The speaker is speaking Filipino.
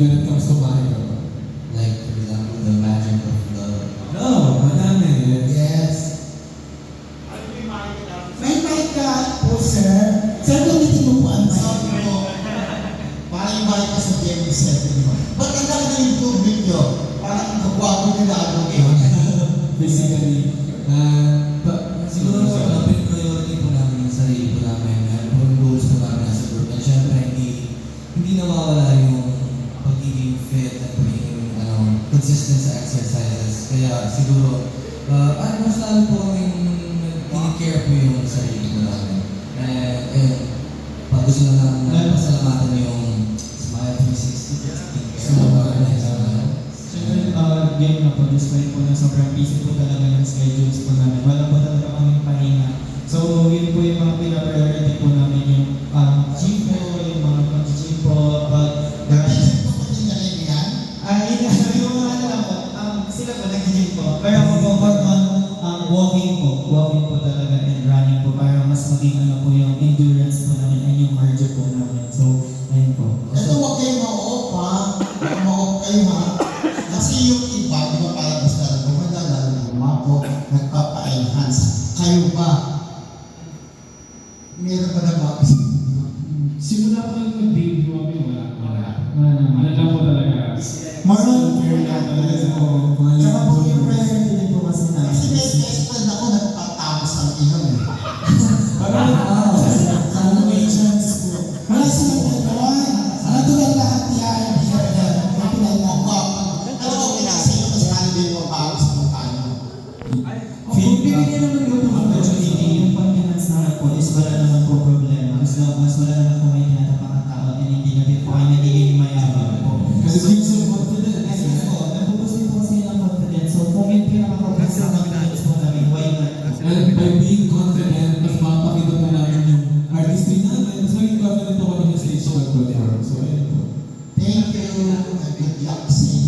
when it comes to Mahika? Like, for example, the magic of love. No, madami. Yes. May mic ka po, sir. Sir, gamitin mo po ang mic. Sabi ko, pahay-bahay ka sa Gemini 7 mo. Ba't ang laki ng improvement nyo? Parang ang kagwapo nila ano yun. Basically, Siguro, priority po namin yung sarili po namin. Yung goals po namin as a group. And syempre, hindi nawawala yung pagiging fit at pagiging consistent sa exercises. Kaya siguro, mas lalo po kaming care po yung sarili po namin. And pag gusto na namin pasalamatan yung Smile 360. Siyempre, game na po, despite po na sobrang busy po talaga ng schedules po namin. Wala po talaga kaming pahinga. So, yun po yung mga pina-priority po namin yung gym po, yung mga pag-gym po, Nag-isip ko pa din na rin yan. yung mga ano lang po, sila po nag-gym po. Pero ako po, walking po talaga and running po para mas maging ano po yung endurance po namin and yung cardio po namin. So, ayun po. Ito huwag kayo ma-off ha. Ma-off kayo ha. Kasi yung iba, di ba parang gusto na gumanda, lalo na gumapo, nagpapa-enhance. Kayo ba? Meron ba na ba? Simula po yung mag-debut kami, wala. naman. Ano lang po talaga? Marlon, tsaka po yung priority din po kasi namin. Kasi may best friend ako, nagpatapos ang inom eh. Parang, sana may chance po. Wala silang gagawin. Natural lahat yan. Pero okay na kasi yung kasali din mo bago sa mukha nyo. Bibigyan naman po ng opportunity, yung pag-enhance naman po is wala naman po problema. As long as wala naman po may tinatapakang tao and hindi na po kayo nagiging mayaman po. Kasi it gives you confidence. Yes po, nabubus din po kasi ng confidence. So kung yung pinaka-confidence na confidence po namin, why not? And by being confident, mas mapakita po namin yung artistry namin. Mas maging confident po kami sa stage to mag-perform. So, ayun po. Thank you. Good luck sa